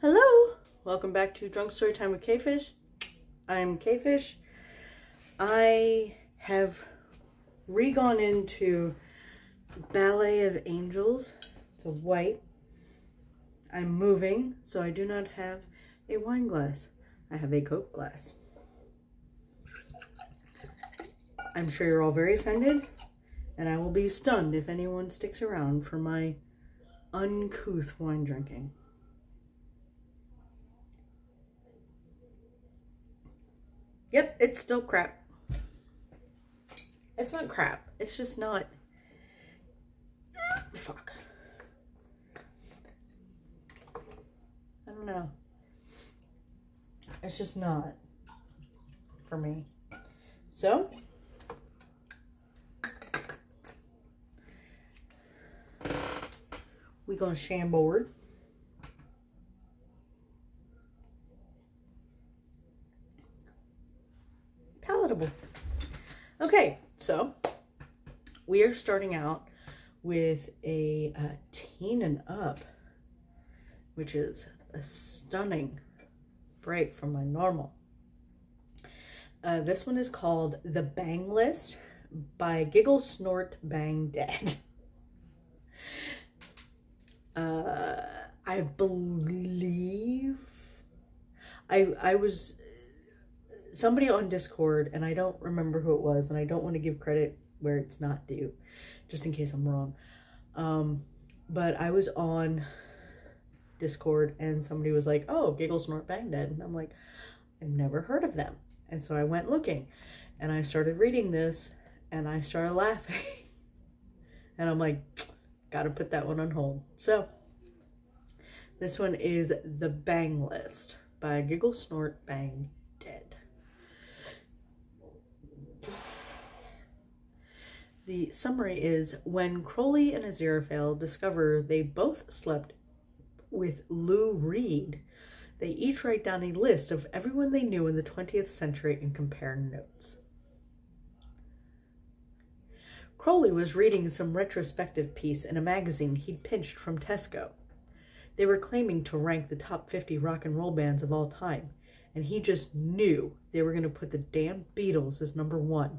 Hello! Welcome back to Drunk Storytime with Quefish. I'm Quefish. I have re-gone into Ballet of Angels. It's a white. I'm moving, so I do not have a wine glass. I have a Coke glass. I'm sure you're all very offended, and I will be stunned if anyone sticks around for my uncouth wine drinking. Yep, it's still crap. It's not crap. It's just not. Fuck. I don't know. It's just not for me. So, we gonna shamboard. Palatable. Okay, so we are starting out with a teen and up, which is a stunning break from my normal. This one is called The Bang List by GiggleSnortBangDead. I believe I was somebody on Discord, and I don't remember who it was, and I don't want to give credit where it's not due, just in case I'm wrong. But I was on Discord, and somebody was like, oh, GiggleSnortBangDead, and I'm like, I've never heard of them. And so I went looking, and I started reading this, and I started laughing. And I'm like, gotta put that one on hold. So, this one is The Bang List by GiggleSnortBangDead. The summary is, when Crowley and Aziraphale discover they both slept with Lou Reed, they each write down a list of everyone they knew in the 20th century and compare notes. Crowley was reading some retrospective piece in a magazine he'd pinched from Tesco. They were claiming to rank the top 50 rock and roll bands of all time, and he just knew they were going to put the damn Beatles as #1.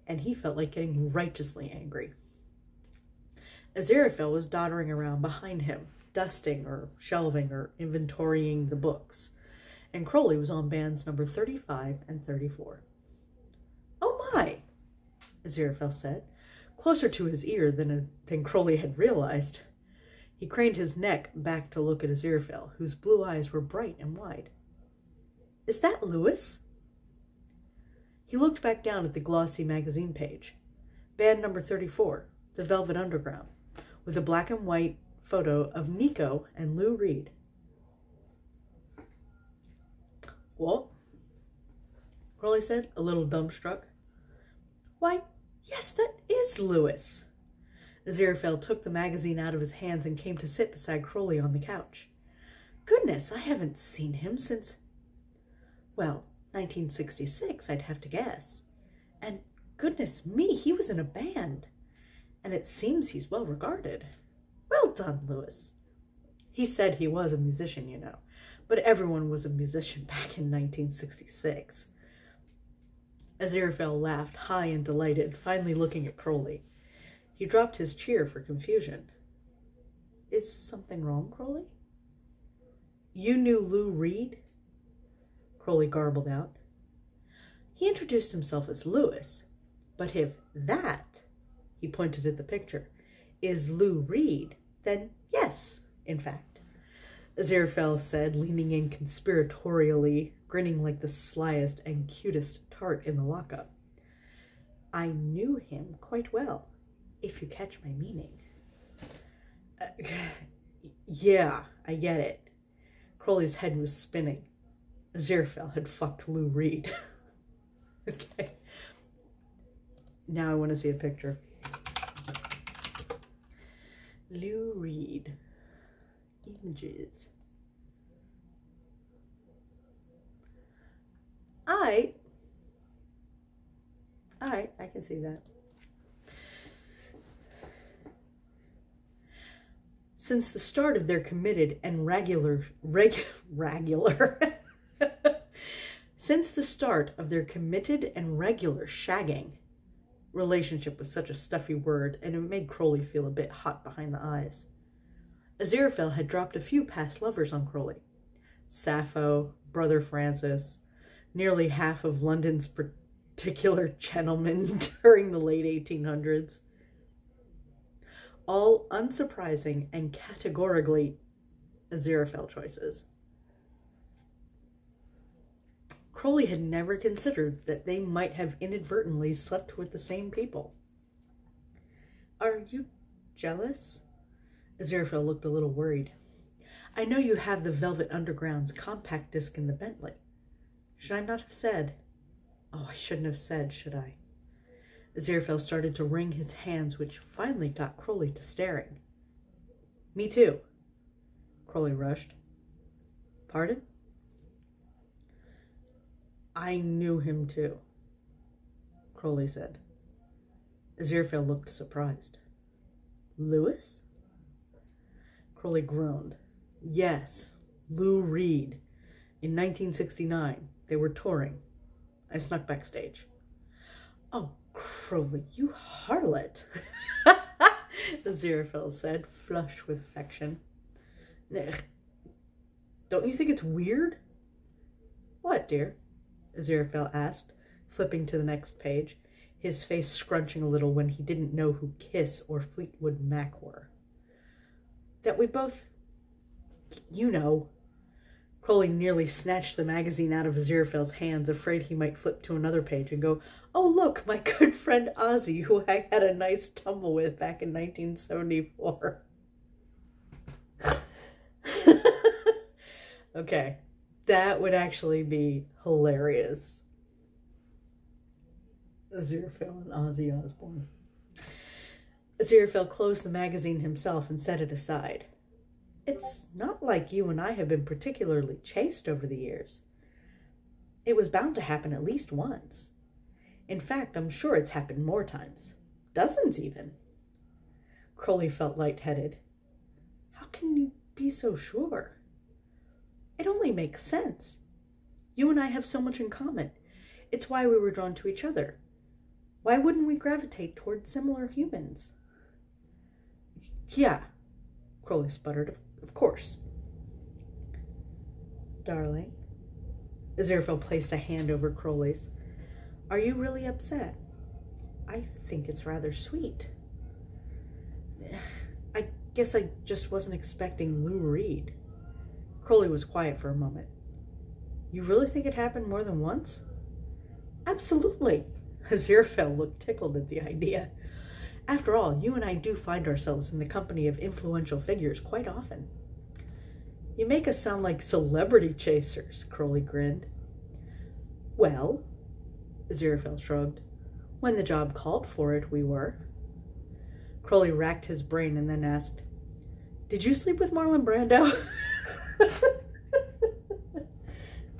And he felt like getting righteously angry. Aziraphale was doddering around behind him, dusting or shelving or inventorying the books, and Crowley was on bands number 35 and 34. Oh my, Aziraphale said, closer to his ear than Crowley had realized. He craned his neck back to look at Aziraphale, whose blue eyes were bright and wide. Is that Lewis? He looked back down at the glossy magazine page. Band number 34, The Velvet Underground, with a black and white photo of Nico and Lou Reed. What? Crowley said, a little dumbstruck. Why, yes, that is Lewis. Aziraphale took the magazine out of his hands and came to sit beside Crowley on the couch. Goodness, I haven't seen him since, well, 1966, I'd have to guess. And goodness me, he was in a band. And it seems he's well regarded. Well done, Lewis. He said he was a musician, you know, but everyone was a musician back in 1966. Aziraphale laughed, high and delighted, finally looking at Crowley. He dropped his cheer for confusion. Is something wrong, Crowley? You knew Lou Reed? Crowley garbled out. He introduced himself as Lewis, but if that, he pointed at the picture, is Lou Reed, then yes, in fact, Aziraphale said, leaning in conspiratorially, grinning like the slyest and cutest tart in the lockup. I knew him quite well, if you catch my meaning. Yeah, I get it. Crowley's head was spinning. Aziraphale had fucked Lou Reed. Okay. Now I want to see a picture. Lou Reed. Images. I can see that. Since the start of their committed and regular since the start of their committed and regular shagging. Relationship was such a stuffy word, and it made Crowley feel a bit hot behind the eyes. Aziraphale had dropped a few past lovers on Crowley. Sappho, Brother Francis, nearly half of London's particular gentlemen during the late 1800s. All unsurprising and categorically Aziraphale choices. Crowley had never considered that they might have inadvertently slept with the same people. Are you jealous? Aziraphale looked a little worried. I know you have the Velvet Underground's compact disc in the Bentley. Should I not have said? Oh, I shouldn't have said, should I? Aziraphale started to wring his hands, which finally got Crowley to staring. Me too, Crowley rushed. Pardon? I knew him too, Crowley said. Aziraphale looked surprised. Lewis? Crowley groaned. Yes, Lou Reed. In 1969, they were touring. I snuck backstage. Oh, Crowley, you harlot, Aziraphale said, flushed with affection. Don't you think it's weird? What, dear? Aziraphale asked, flipping to the next page, his face scrunching a little when he didn't know who Kiss or Fleetwood Mac were. That we both, you know. Crowley nearly snatched the magazine out of Aziraphale's hands, afraid he might flip to another page and go, oh, look, my good friend Ozzy, who I had a nice tumble with back in 1974. Okay, that would actually be hilarious. Aziraphale and Ozzy Osbourne. Aziraphale closed the magazine himself and set it aside. It's not like you and I have been particularly chaste over the years. It was bound to happen at least once. In fact, I'm sure it's happened more times. Dozens, even. Crowley felt lightheaded. How can you be so sure? It only makes sense. You and I have so much in common. It's why we were drawn to each other. Why wouldn't we gravitate towards similar humans? Yeah, Crowley sputtered. Of course. Darling, Aziraphale placed a hand over Crowley's. Are you really upset? I think it's rather sweet. I guess I just wasn't expecting Lou Reed. Crowley was quiet for a moment. You really think it happened more than once? Absolutely. Aziraphale looked tickled at the idea. After all, you and I do find ourselves in the company of influential figures quite often. You make us sound like celebrity chasers, Crowley grinned. Well, Aziraphale shrugged. When the job called for it, we were. Crowley racked his brain and then asked, did you sleep with Marlon Brando?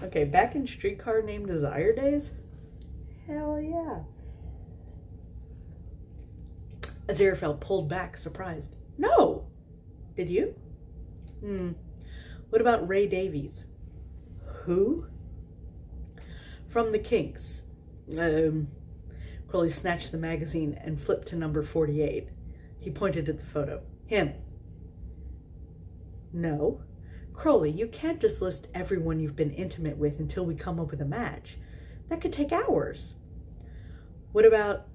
Okay, back in Streetcar Named Desire days? Hell yeah. Aziraphale pulled back, surprised. No! Did you? What about Ray Davies? Who? From the Kinks. Crowley snatched the magazine and flipped to number 48. He pointed at the photo. Him. No. Crowley, you can't just list everyone you've been intimate with until we come up with a match. That could take hours. What about,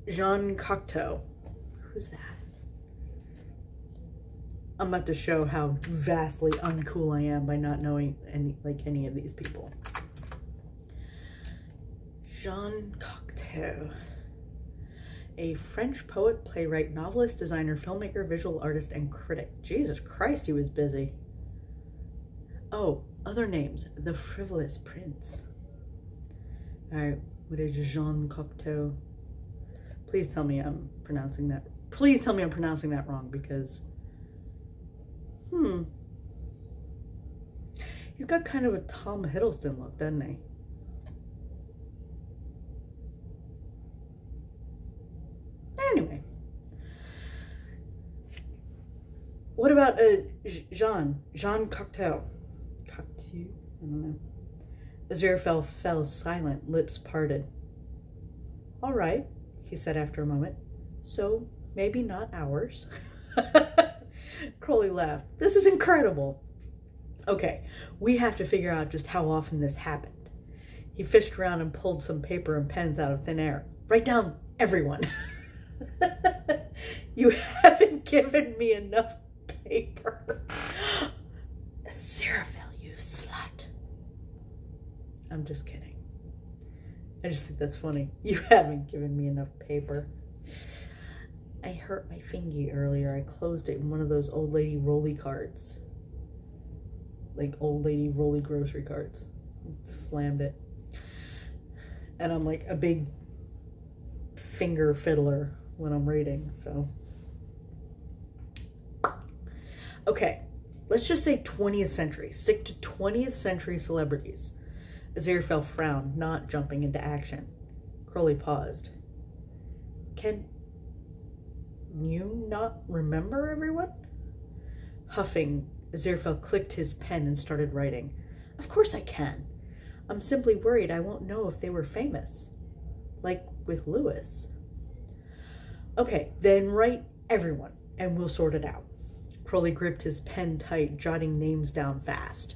Jean Cocteau? Who's that? I'm about to show how vastly uncool I am by not knowing any of these people. Jean Cocteau. A French poet, playwright, novelist, designer, filmmaker, visual artist, and critic. Jesus Christ, he was busy. Oh, other names. The Frivolous Prince. Alright, what is Jean Cocteau? Please tell me I'm pronouncing that. Please tell me I'm pronouncing that wrong, because he's got kind of a Tom Hiddleston look, doesn't he? Anyway, about Jean Cocktail? Cocktail? I don't know. Aziraphale fell silent, lips parted. All right, he said after a moment. So, maybe not ours. Crowley laughed. This is incredible. Okay, we have to figure out just how often this happened. He fished around and pulled some paper and pens out of thin air. Write down everyone. You haven't given me enough paper. Aziraphale, you slut. I'm just kidding. I just think that's funny. You haven't given me enough paper. I hurt my fingy earlier. I closed it in one of those old lady rolly carts. Like old lady rolly grocery carts. Slammed it. And I'm like a big finger fiddler when I'm reading, so. Okay, let's just say 20th century. Stick to 20th century celebrities. Aziraphale frowned, not jumping into action. Crowley paused. Can you not remember everyone? Huffing, Aziraphale clicked his pen and started writing. Of course I can. I'm simply worried I won't know if they were famous. Like with Lewis. Okay, then write everyone, and we'll sort it out. Crowley gripped his pen tight, jotting names down fast.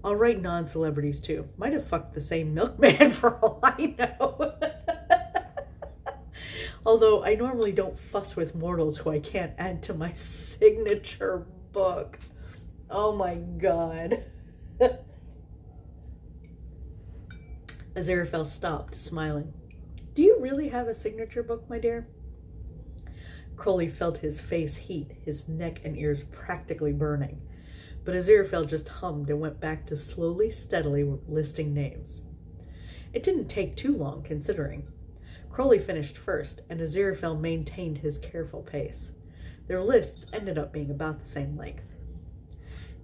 I'll write non-celebrities too. Might have fucked the same milkman for all I know. Although I normally don't fuss with mortals who I can't add to my signature book. Oh my God. Aziraphale stopped, smiling. Do you really have a signature book, my dear? Crowley felt his face heat, his neck and ears practically burning. But Aziraphale just hummed and went back to slowly, steadily listing names. It didn't take too long, considering. Crowley finished first, and Aziraphale maintained his careful pace. Their lists ended up being about the same length.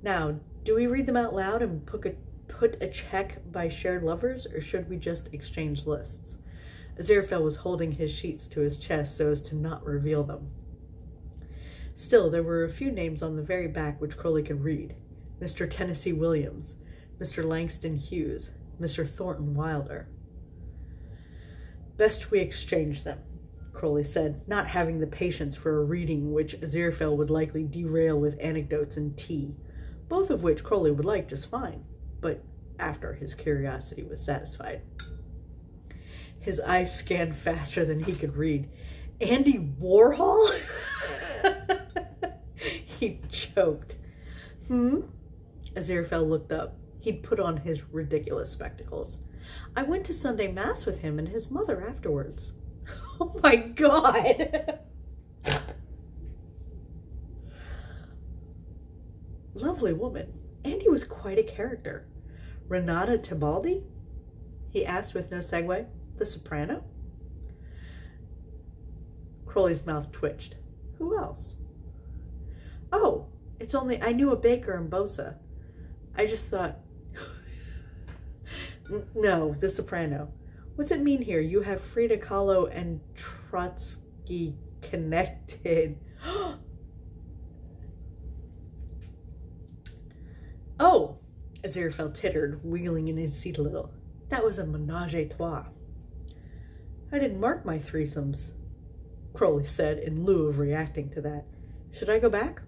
Now, do we read them out loud and put a check by shared lovers, or should we just exchange lists? Aziraphale was holding his sheets to his chest so as to not reveal them. Still, there were a few names on the very back which Crowley could read. Mr. Tennessee Williams, Mr. Langston Hughes, Mr. Thornton Wilder. Best we exchange them, Crowley said, not having the patience for a reading which Aziraphale would likely derail with anecdotes and tea, both of which Crowley would like just fine, but after his curiosity was satisfied. His eyes scanned faster than he could read. Andy Warhol? He choked. Aziraphale looked up. He'd put on his ridiculous spectacles. I went to Sunday Mass with him and his mother afterwards. Oh my God! Lovely woman. Andy was quite a character. Renata Tebaldi? He asked with no segue. The soprano? Crowley's mouth twitched. Who else? Oh, it's only I knew a baker in Bosa. I just thought... No, the soprano. What's it mean here? You have Frida Kahlo and Trotsky connected. Oh, Aziraphale tittered, wiggling in his seat a little. That was a menage a trois. I didn't mark my threesomes, Crowley said in lieu of reacting to that. Should I go back?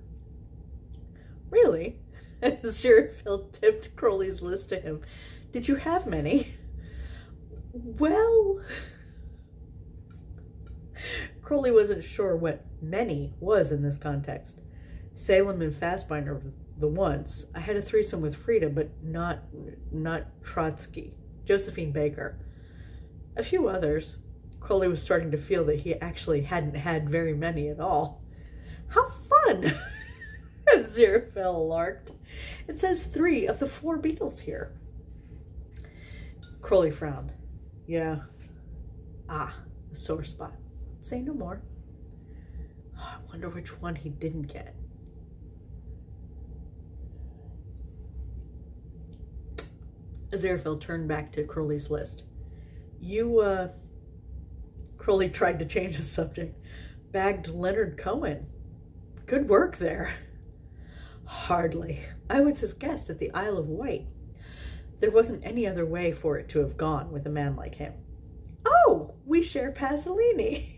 Really? Aziraphale tipped Crowley's list to him. Did you have many? Well... Crowley wasn't sure what many was in this context. Salem and Fassbinder the once. I had a threesome with Frida, but not Trotsky. Josephine Baker. A few others. Crowley was starting to feel that he actually hadn't had very many at all. How fun! Aziraphale larked. It says 3 of the 4 Beatles here. Crowley frowned. Yeah. Ah, a sore spot. Say no more. Oh, I wonder which one he didn't get. Aziraphale turned back to Crowley's list. Crowley tried to change the subject. Bagged Leonard Cohen. Good work there. Hardly. I was his guest at the Isle of Wight. There wasn't any other way for it to have gone with a man like him. Oh, we share Pasolini.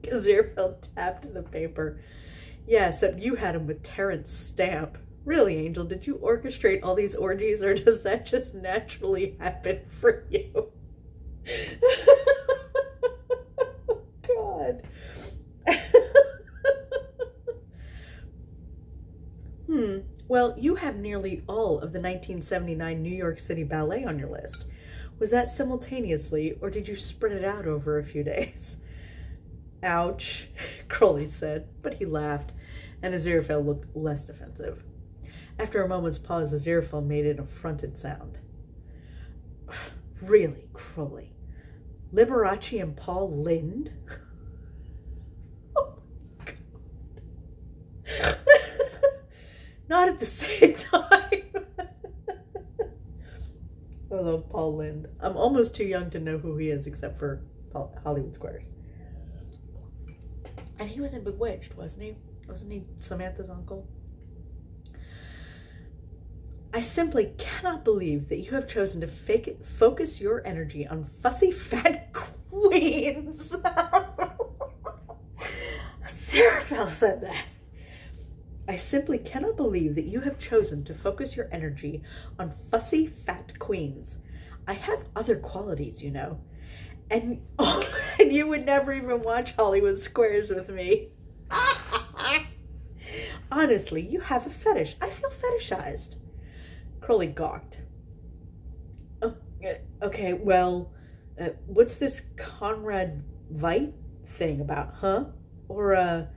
Aziraphale tapped the paper. Yeah, except you had him with Terence Stamp. Really, Angel, did you orchestrate all these orgies, or does that just naturally happen for you? God. Well, you have nearly all of the 1979 New York City Ballet on your list. Was that simultaneously, or did you spread it out over a few days? Ouch, Crowley said, but he laughed, and Aziraphale looked less defensive. After a moment's pause, Aziraphale made an affronted sound. Really, Crowley? Liberace and Paul Lynde? Oh my God. Not at the same time. I love Paul Lynde. I'm almost too young to know who he is, except for Hollywood Squares. And he was in Bewitched, wasn't he? Wasn't he Samantha's uncle? I simply cannot believe that you have chosen to focus your energy on fussy fat queens. Aziraphale said that. I simply cannot believe that you have chosen to focus your energy on fussy fat queens. I have other qualities, you know. And, and you would never even watch Hollywood Squares with me. Honestly, you have a fetish. I feel fetishized. Crowley gawked. Oh, okay, well, what's this Conrad Veidt thing about, huh? Or,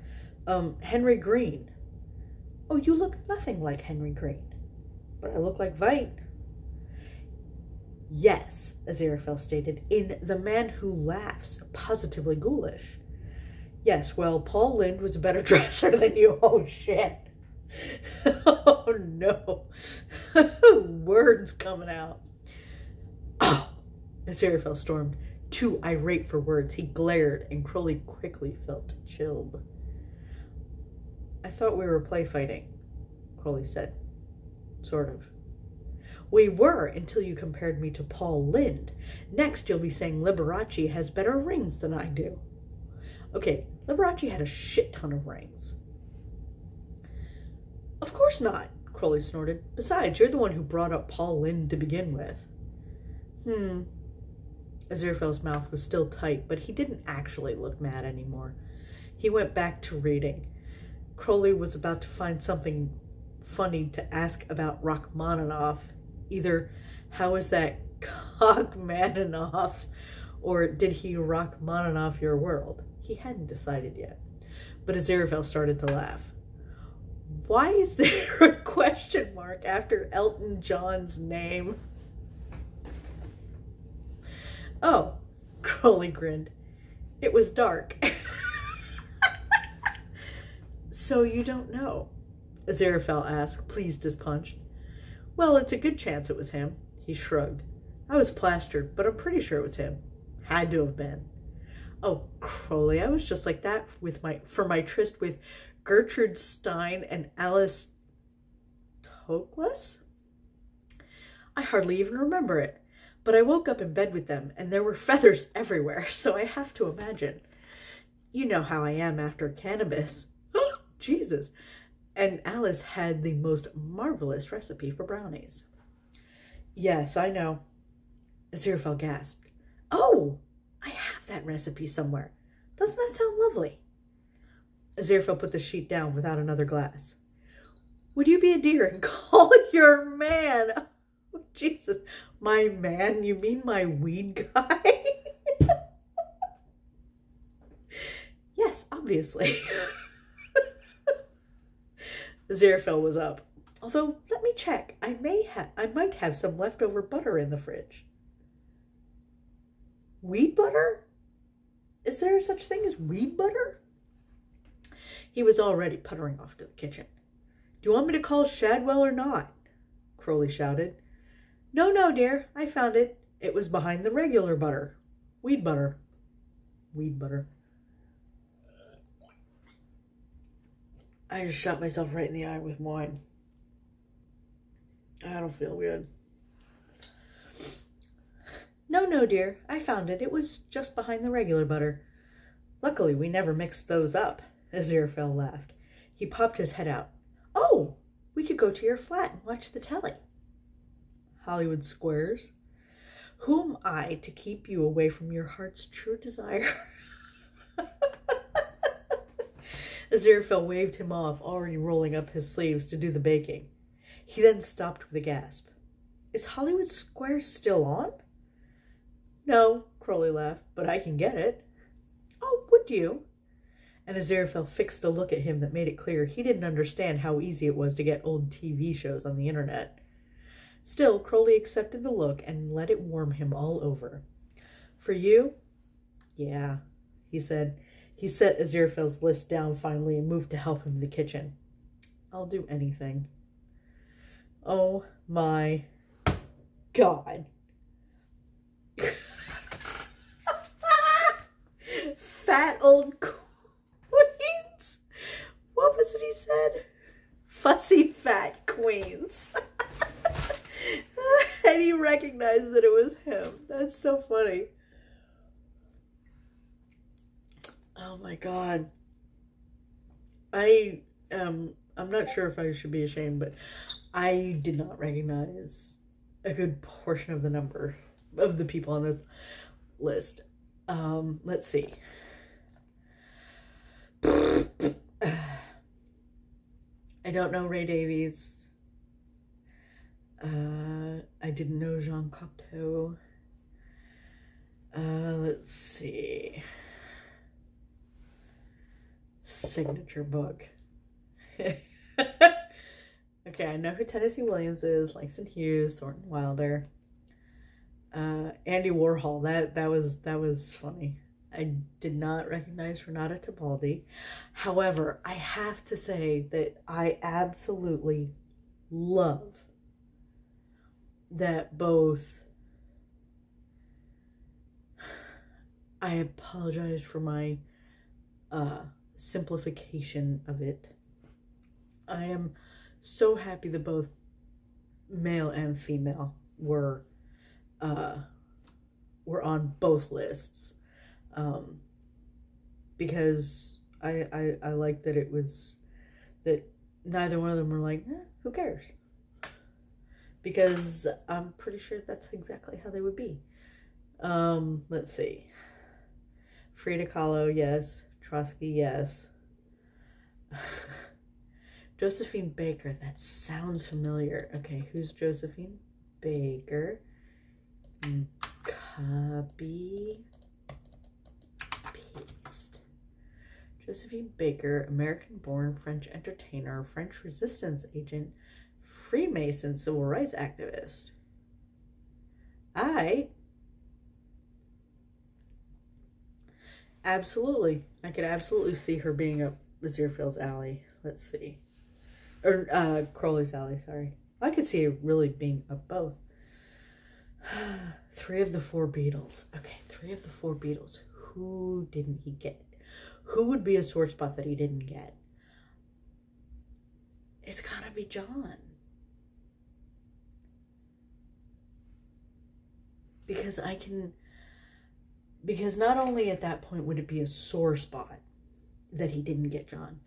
Henry Green? Oh, you look nothing like Henry Green. But I look like Veidt. Yes, Aziraphale stated, in The Man Who Laughs, positively ghoulish. Yes, well, Paul Lynde was a better dresser than you. Oh, shit. Oh, no. Words coming out. Oh, Aziraphale stormed, too irate for words. He glared, and Crowley quickly felt chilled. I thought we were play fighting, Crowley said. Sort of. We were, until you compared me to Paul Lynde. Next, you'll be saying Liberace has better rings than I do. Okay, Liberace had a shit ton of rings. Of course not, Crowley snorted. Besides, you're the one who brought up Paul Lynde to begin with. Aziraphale's mouth was still tight, but he didn't actually look mad anymore. He went back to reading. Crowley was about to find something funny to ask about Rachmaninoff. Either, how is that Cogmaninoff, or did he Rachmaninoff your world? He hadn't decided yet. But Aziraphale started to laugh. Why is there a question mark after Elton John's name? Oh, Crowley grinned. It was dark. So you don't know? Aziraphale asked, pleased as punched. Well, it's a good chance it was him. He shrugged. I was plastered, but I'm pretty sure it was him. Had to have been. Oh, Crowley, I was just like that for my tryst with Gertrude Stein and Alice Toklas? I hardly even remember it, but I woke up in bed with them, and there were feathers everywhere, so I have to imagine. You know how I am after cannabis. Jesus. And Alice had the most marvelous recipe for brownies. Yes, I know. Aziraphale gasped. Oh, I have that recipe somewhere. Doesn't that sound lovely? Aziraphale put the sheet down without another glass. Would you be a dear and call your man? Oh, Jesus. My man? You mean my weed guy? Yes, obviously. Aziraphale was up. Although, let me check. I might have some leftover butter in the fridge. Weed butter? Is there such thing as weed butter? He was already puttering off to the kitchen. Do you want me to call Shadwell or not? Crowley shouted. No, no, dear. I found it. It was behind the regular butter. Weed butter. Weed butter. I just shot myself right in the eye with wine. I don't feel good. No, dear. I found it. It was just behind the regular butter. Luckily, we never mixed those up, Aziraphale laughed. He popped his head out. Oh, we could go to your flat and watch the telly. Hollywood Squares. Who am I to keep you away from your heart's true desire? Aziraphale waved him off, already rolling up his sleeves to do the baking. He then stopped with a gasp. Is Hollywood Squares still on? No, Crowley laughed, but I can get it. Oh, would you? And Aziraphale fixed a look at him that made it clear he didn't understand how easy it was to get old TV shows on the internet. Still, Crowley accepted the look and let it warm him all over. For you? Yeah, he said. He set Aziraphale's list down finally and moved to help him in the kitchen. I'll do anything. Oh my God. Fat old queens. What was it he said? Fussy fat queens. And he recognized that it was him. That's so funny. Oh my God. I'm not sure if I should be ashamed, but I did not recognize a good portion of the number of the people on this list. Let's see. I don't know Ray Davies. I didn't know Jean Cocteau. Let's see. Signature book. Okay, I know who Tennessee Williams is, Langston Hughes, Thornton Wilder. Andy Warhol, that was funny. I did not recognize Renata Tebaldi. However, I have to say that I absolutely love that both. I apologize for my simplification of it. I am so happy that both male and female were on both lists, because I like that it was that neither one of them were like, who cares? Because I'm pretty sure that's exactly how they would be. Let's see. Frida Kahlo, yes. Trotsky, yes. Josephine Baker, that sounds familiar. Okay, who's Josephine Baker? Copy, paste. Josephine Baker, American-born French entertainer, French resistance agent, Freemason civil rights activist. I could absolutely see her being up Aziraphale's alley. Let's see. Or Crowley's alley, sorry. I could see it really being up both. 3 of the 4 Beatles. Okay, 3 of the 4 Beatles. Who didn't he get? Who would be a sore spot that he didn't get? It's gotta be John. Because not only at that point would it be a sore spot that he didn't get John,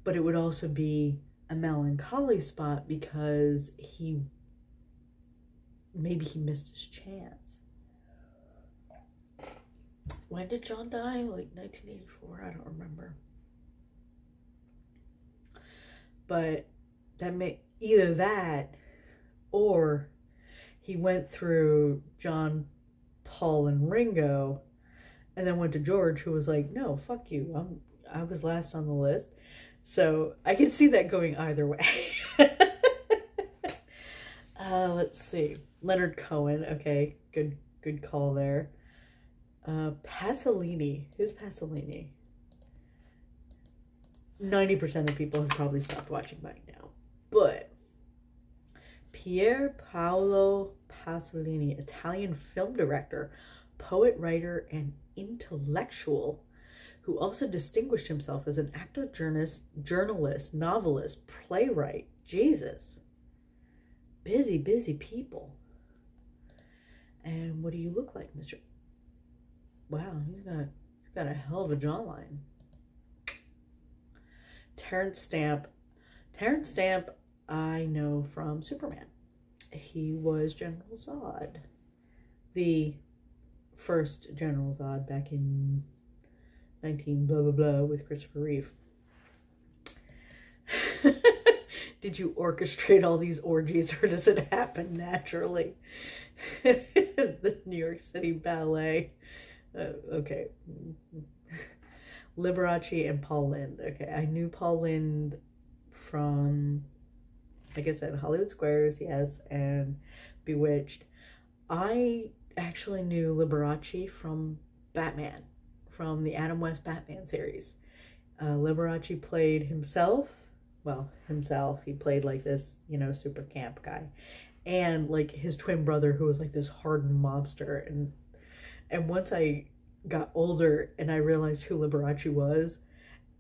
but it would also be a melancholy spot because maybe he missed his chance. When did John die? Like 1984? I don't remember. But that may either that or he went through John, Paul, and Ringo and then went to George, who was like, no, fuck you. I was last on the list. So I can see that going either way. Let's see. Leonard Cohen. Okay, good call there. Pasolini. Who's Pasolini? 90% of people have probably stopped watching by now. But Pier Paolo Pasolini, Italian film director, poet, writer, and intellectual, who who also distinguished himself as an actor, journalist, novelist, playwright. Jesus. Busy, busy people. And what do you look like, Mr.? Wow, he's got a hell of a jawline. Terrence Stamp. Terrence Stamp, I know from Superman. He was General Zod. The first General Zod back in 19 blah blah blah with Christopher Reeve. Did you orchestrate all these orgies, or does it happen naturally? The New York City Ballet. Okay. Liberace and Paul Lynde. Okay, I knew Paul Lynde from, like I said, Hollywood Squares, yes, and Bewitched. I actually knew Liberace from Batman, from the Adam West Batman series. Liberace played himself. Well, himself. He played like this, you know, super camp guy. And like his twin brother who was like this hardened mobster. And once I got older and I realized who Liberace was,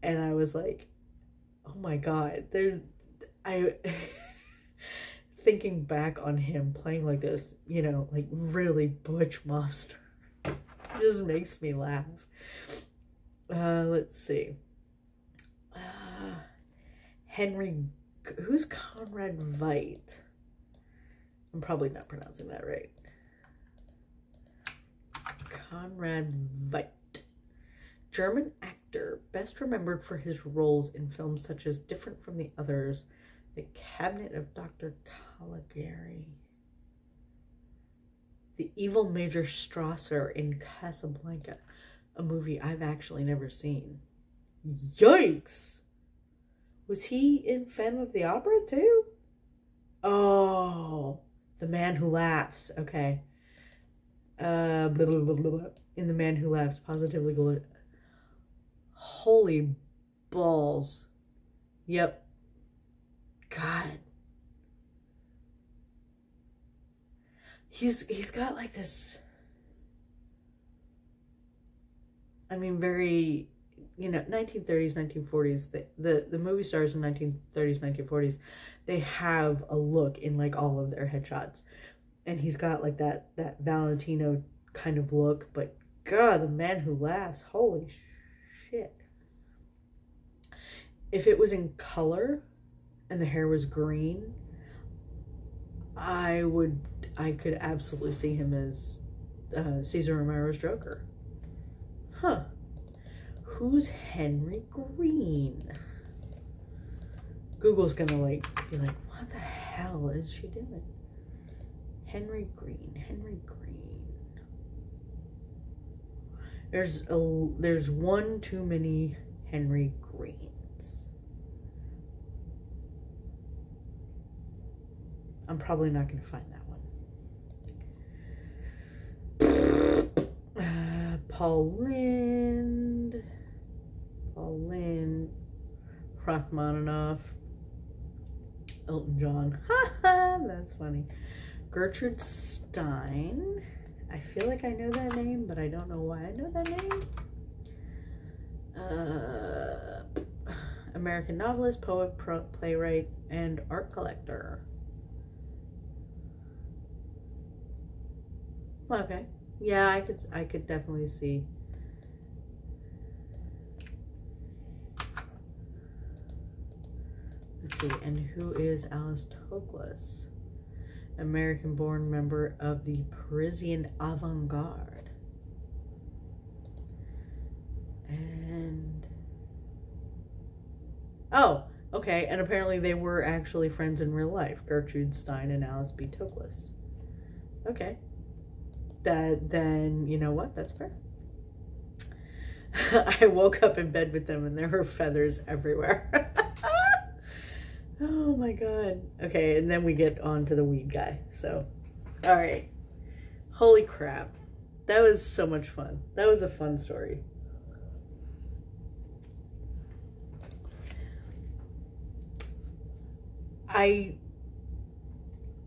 and I was like, oh my God, thinking back on him playing like this, you know, like really butch mobster, just makes me laugh. Let's see. Who's Conrad Veidt? I'm probably not pronouncing that right. Conrad Veidt. German actor, best remembered for his roles in films such as Different from the Others, The Cabinet of Dr. Caligari, The Evil Major Strasser in Casablanca, a movie I've actually never seen. Yikes! Was he in Phantom of the Opera too? Oh, The Man Who Laughs. Okay. Blah, blah, blah, blah, blah. In The Man Who Laughs, positively good. Holy balls. Yep. God. He's got like this, I mean, very, you know, 1930s, 1940s, the movie stars in 1930s, 1940s, they have a look in like all of their headshots. And he's got like that Valentino kind of look, but God, The Man Who Laughs, holy shit. If it was in color and the hair was green, I could absolutely see him as Cesar Romero's Joker. Huh. Who's Henry Green? Google's gonna like be like, what the hell is she doing? Henry Green, Henry Green. There's one too many Henry Greens. I'm probably not going to find that one. Paul Lynde, Rachmaninoff, Elton John. Haha, that's funny. Gertrude Stein. I feel like I know that name, but I don't know why I know that name. American novelist, poet, playwright, and art collector. Okay. Yeah, I could definitely see. Let's see. And who is Alice Toklas? American-born member of the Parisian avant-garde. And oh, okay, and apparently they were actually friends in real life, Gertrude Stein and Alice B. Toklas. Okay. Then you know what? That's fair. I woke up in bed with them and there were feathers everywhere. Oh my God. Okay, and then we get on to the weed guy. So, all right. Holy crap. That was so much fun. That was a fun story.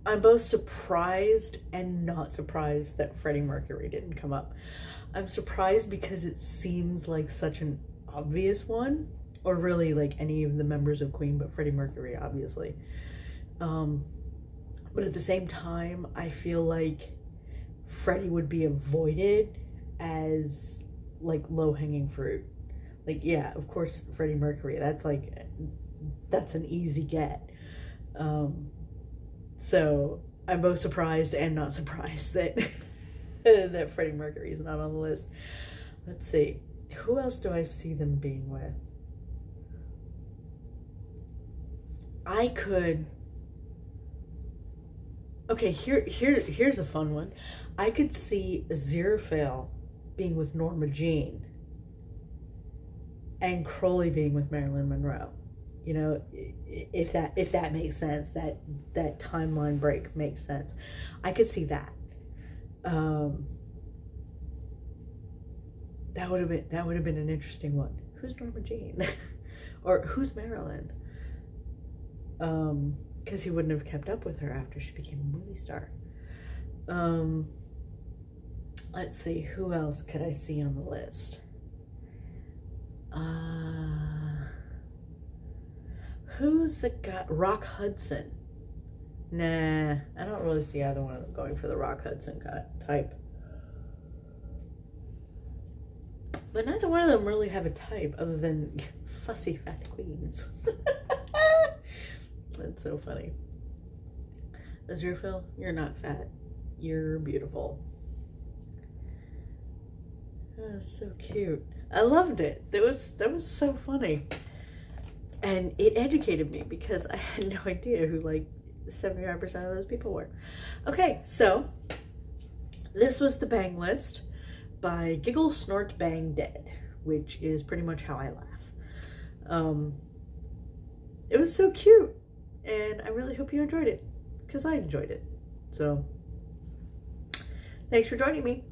I'm both surprised and not surprised that Freddie Mercury didn't come up. I'm surprised because it seems like such an obvious one, or really like any of the members of Queen, but Freddie Mercury, obviously. But at the same time, I feel like Freddie would be avoided as like low-hanging fruit. Like, yeah, of course, Freddie Mercury, that's an easy get. So I'm both surprised and not surprised that that Freddie Mercury is not on the list. Let's see, who else do I see them being with? I could, okay, here's a fun one. I could see Aziraphale being with Norma Jean and Crowley being with Marilyn Monroe. You know, if that makes sense, that timeline break makes sense. I could see that. That would have been an interesting one. Who's Norma Jean? Or who's Marilyn? Because he wouldn't have kept up with her after she became a movie star. Let's see, who else could I see on the list? Who's the guy? Rock Hudson. Nah, I don't really see either one of them going for the Rock Hudson type. But neither one of them really have a type other than fussy fat queens. That's so funny. Aziraphale, you're not fat. You're beautiful. That was so cute. I loved it. That was so funny. And it educated me because I had no idea who like 75% of those people were. Okay, so this was the bang list by GiggleSnortBangDead, which is pretty much how I laugh. It was so cute, and I really hope you enjoyed it, because I enjoyed it. So, thanks for joining me.